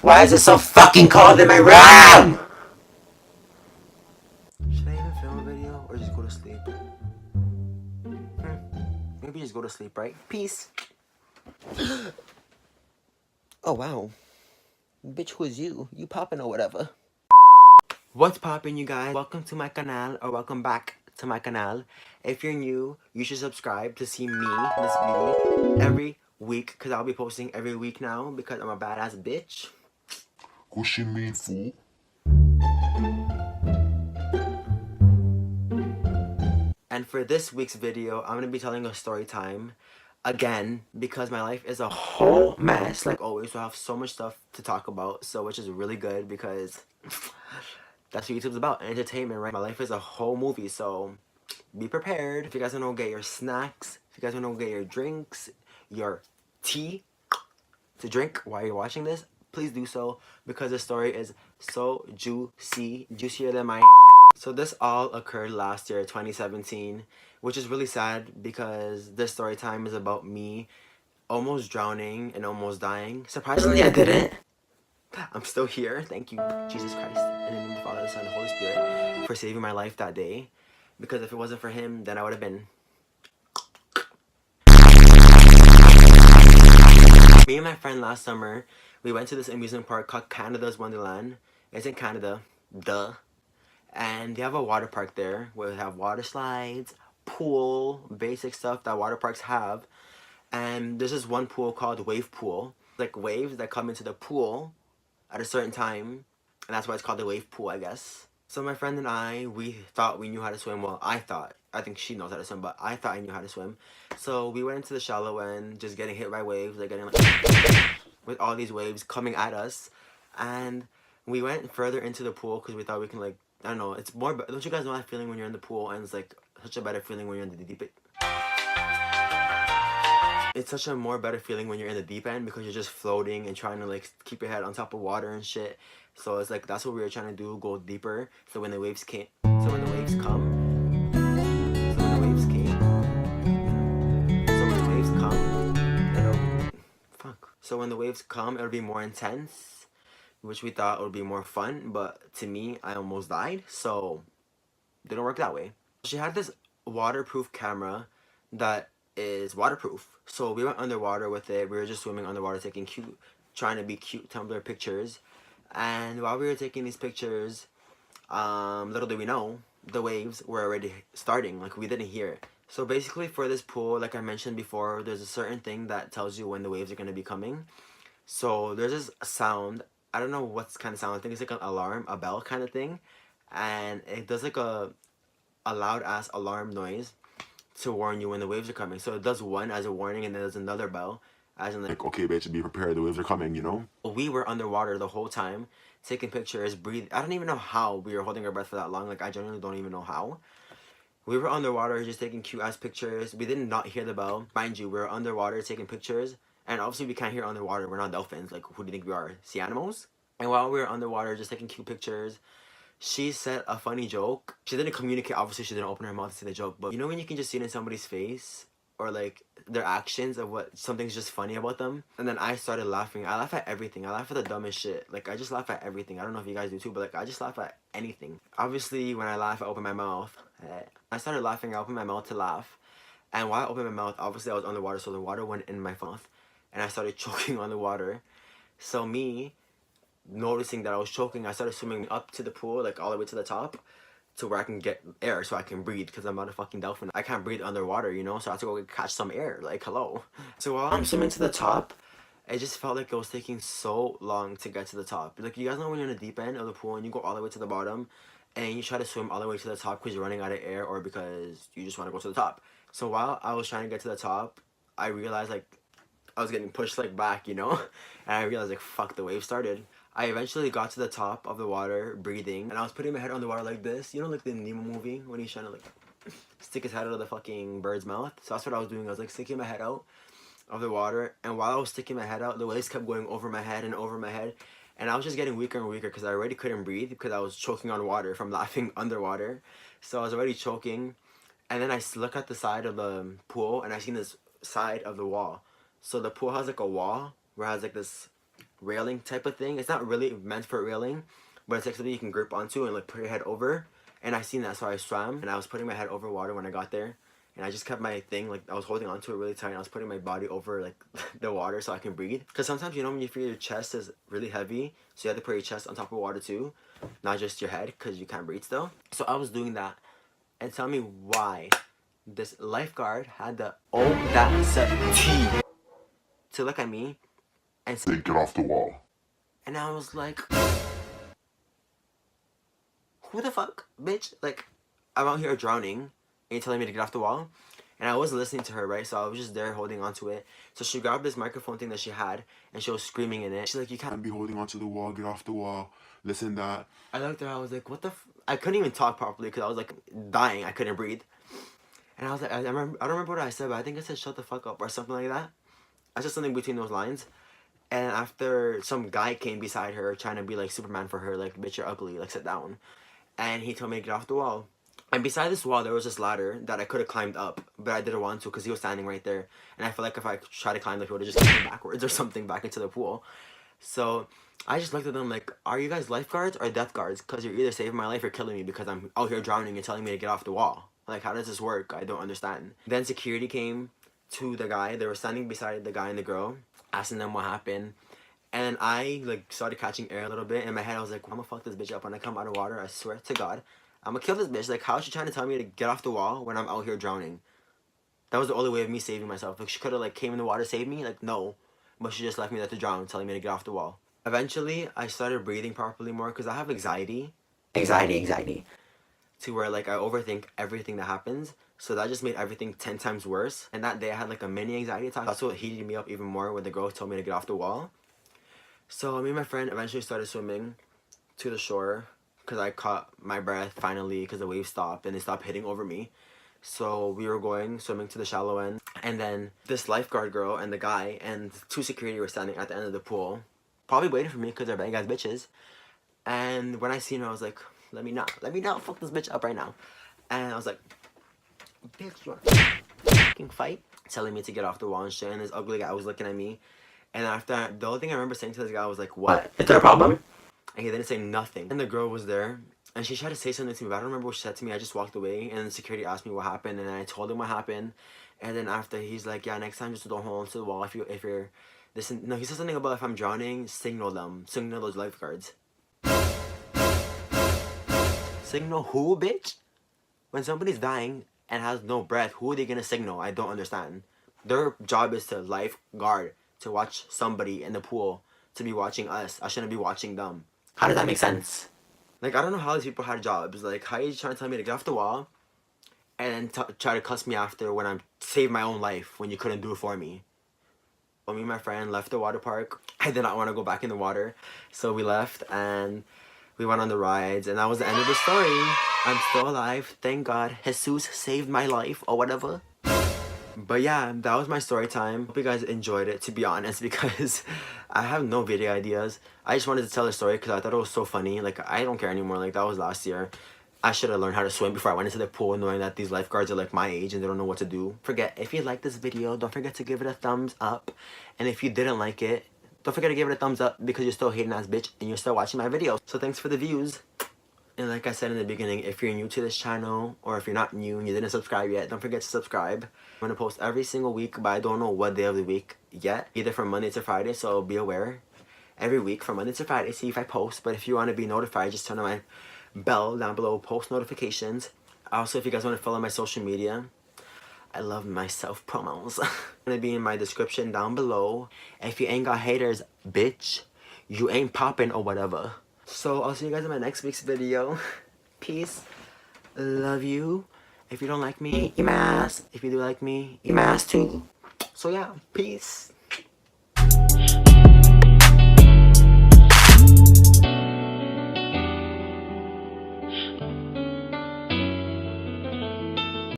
Why is it so fucking cold in my room? Should I even film a video or just go to sleep? Maybe just go to sleep, right? Peace. Oh wow. Bitch, who is you? You poppin' or whatever. What's poppin', you guys? Welcome to my canal, or welcome back to my canal. If you're new, you should subscribe to see me, Miss Beauty, every week, because I'll be posting every week now because I'm a badass bitch. What you mean, fool? And for this week's video, I'm gonna be telling a story time again because my life is a whole mess like always, so I have so much stuff to talk about, so which is really good because that's what YouTube's about, entertainment, right? My life is a whole movie, so be prepared. If you guys wanna go get your snacks, if you guys wanna go get your drinks, your tea to drink while you're watching this, please do so because the story is so juicy, juicier than my. So this all occurred last year, 2017, which is really sad because this story time is about me almost drowning and almost dying. Surprisingly, I didn't. I'm still here. Thank you, Jesus Christ, in the name of the Father, the Son, and the Holy Spirit, for saving my life that day. Because if it wasn't for him, then I would have been. Me and my friend last summer, we went to this amusement park called Canada's Wonderland. It's in Canada, duh. And they have a water park there where they have water slides, pool, basic stuff that water parks have. And there's this one pool called Wave Pool. Like waves that come into the pool at a certain time, and that's why it's called the wave pool, I guess. So my friend and I, we thought we knew how to swim. Well, I thought. I think she knows how to swim, but I thought I knew how to swim. So we went into the shallow end, just getting hit by waves, like getting like with all these waves coming at us. And we went further into the pool because we thought we can, like, I don't know, it's more, don't you guys know that feeling when you're in the pool and it's like such a better feeling when you're in the deep end? It's such a more better feeling when you're in the deep end because you're just floating and trying to like keep your head on top of water and shit. So it's like that's what we were trying to do, go deeper. So when the waves came, so when the waves come, so when the waves came, so when the waves come, it'll fuck. So when the waves come, it'll be more intense, which we thought would be more fun. But to me, I almost died, so it didn't work that way. She had this waterproof camera that is waterproof. So we went underwater with it. We were just swimming underwater, taking cute, trying to be cute Tumblr pictures. And while we were taking these pictures, little did we know, the waves were already starting. Like, we didn't hear it. So basically for this pool, like I mentioned before, there's a certain thing that tells you when the waves are going to be coming. So there's this sound. I don't know what's kind of sound. I think it's like an alarm, a bell kind of thing. And it does like a loud ass alarm noise to warn you when the waves are coming. So it does one as a warning, and then there's another bell as in like, okay, bitch, be prepared. The waves are coming, you know? we were underwater the whole time, taking pictures, breathe. I don't even know how we were holding our breath for that long. Like, I genuinely don't even know how. We were underwater just taking cute ass pictures. We did not hear the bell. Mind you, we were underwater taking pictures. And obviously we can't hear underwater. We're not dolphins. Like, who do you think we are? Sea animals? And while we were underwater just taking cute pictures, she said a funny joke. She didn't communicate, obviously she didn't open her mouth to say the joke, but you know when you can just see it in somebody's face or like their actions of what something's just funny about them? And then I started laughing. I laugh at everything. I laugh at the dumbest shit. Like, I just laugh at everything. I don't know if you guys do too, but like, I just laugh at anything. Obviously when I laugh, I open my mouth. I started laughing. I opened my mouth to laugh, and while I opened my mouth, obviously I was underwater, so the water went in my mouth and I started choking on the water. So me noticing that I was choking, I started swimming up to the pool, like all the way to the top, to where I can get air so I can breathe, because I'm not a fucking dolphin. I can't breathe underwater, you know, so I have to go catch some air, like, hello. So while I'm swimming to the top, it just felt like it was taking so long to get to the top. Like, you guys know when you're in the deep end of the pool and you go all the way to the bottom and you try to swim all the way to the top because you're running out of air or because you just want to go to the top. So while I was trying to get to the top, I realized like I was getting pushed like back, you know? And I realized like, fuck, the wave started. I eventually got to the top of the water, breathing, and I was putting my head on the water like this. You know, like the Nemo movie when he's trying to like stick his head out of the fucking bird's mouth? So that's what I was doing. I was like sticking my head out of the water, and while I was sticking my head out, the waves kept going over my head and over my head, and I was just getting weaker and weaker because I already couldn't breathe because I was choking on water from laughing underwater. So I was already choking, and then I look at the side of the pool, and I seen this side of the wall. So the pool has like a wall where it has like this railing type of thing. It's not really meant for railing, but it's like something you can grip onto and like put your head over. And I seen that, so I swam and I was putting my head over water when I got there. And I just kept my thing, like I was holding onto it really tight and I was putting my body over like the water so I can breathe. Because sometimes, you know, when you feel your chest is really heavy, so you have to put your chest on top of water too, not just your head, because you can't breathe still. So I was doing that. And tell me why this lifeguard had the audacity to look at me and say, They get off the wall. and I was like, who the fuck, bitch? Like, I'm out here drowning and you're telling me to get off the wall? And I was listening to her, right? So I was just there holding onto it. So she grabbed this microphone thing that she had and she was screaming in it. She's like, you can't Be holding onto the wall, get off the wall, listen that. I looked at her, I was like, what the I couldn't even talk properly because I was like dying. I couldn't breathe. And I was like, I don't remember what I said, but I think I said shut the fuck up or something like that. I said something between those lines. And after some guy came beside her trying to be like Superman for her, like, bitch, you're ugly, like, sit down. And he told me to get off the wall. And beside this wall, there was this ladder that I could have climbed up, but I didn't want to because he was standing right there. And I feel like if I tried to climb, like, he would have just kicked me backwards or something back into the pool. So I just looked at them like, are you guys lifeguards or death guards? Because you're either saving my life or killing me because I'm out here drowning and telling me to get off the wall. Like, how does this work? I don't understand. Then security came to the guy. They were standing beside the guy and the girl, asking them what happened. And I, like, started catching air a little bit. In my head, I was like, I'm gonna fuck this bitch up when I come out of water. I swear to God. I'm gonna kill this bitch. Like, how is she trying to tell me to get off the wall when I'm out here drowning? That was the only way of me saving myself. Like, she could have, like, came in the water, saved me. Like, no. But she just left me there to drown, telling me to get off the wall. Eventually, I started breathing properly more because I have anxiety. Anxiety. To where, like, I overthink everything that happens. So that just made everything 10 times worse. And that day, I had, like, a mini anxiety attack. That's what heated me up even more when the girl told me to get off the wall. So me and my friend eventually started swimming to the shore because I caught my breath finally because the waves stopped and they stopped hitting over me. So we were going swimming to the shallow end, and then this lifeguard girl and the guy and 2 security were standing at the end of the pool, probably waiting for me because they're bad guys bitches. And when I seen her, I was like, let me not fuck this bitch up right now. And I was like, bitch, you want to fucking fight? Telling me to get off the wall and shit, and this ugly guy was looking at me. And after, the only thing I remember saying to this guy was like, what? Is there a problem? And he didn't say nothing. And the girl was there, and she tried to say something to me, but I don't remember what she said to me. I just walked away, and the security asked me what happened, and I told him what happened. And then after, he's like, yeah, next time just don't hold on to the wall if you're, listen, no, he said something about if I'm drowning, signal those lifeguards. Signal who, bitch? When somebody's dying and has no breath, who are they gonna signal? I don't understand. Their job is to lifeguard, to watch somebody in the pool, to be watching us. I shouldn't be watching them. How does that make sense? Like, I don't know how these people had jobs. Like, how are you trying to tell me to get off the wall and then try to cuss me after when I saved my own life when you couldn't do it for me? When me and my friend left the water park, I did not want to go back in the water. So we left and we went on the rides, and that was the end of the story. I'm still alive. Thank God. Jesus saved my life or whatever. But yeah, that was my story time. Hope you guys enjoyed it, to be honest, because I have no video ideas. I just wanted to tell a story because I thought it was so funny. Like, I don't care anymore. Like, that was last year. I should have learned how to swim before I went into the pool, knowing that these lifeguards are like my age and they don't know what to do. If you like this video, don't forget to give it a thumbs up. And if you didn't like it, don't forget to give it a thumbs up because you're still hating ass bitch and you're still watching my videos. So thanks for the views. And like I said in the beginning, if you're new to this channel, or if you're not new and you didn't subscribe yet, don't forget to subscribe. I'm going to post every single week, but I don't know what day of the week yet. Either from Monday to Friday, so be aware. Every week from Monday to Friday, see if I post. But if you want to be notified, just turn on my bell down below, post notifications. Also, if you guys want to follow my social media, I love my self-promos. Gonna be in my description down below. If you ain't got haters, bitch, you ain't popping or whatever. So I'll see you guys in my next week's video. Peace. Love you. If you don't like me, eat my ass. If you do like me, eat my ass too. So yeah, peace.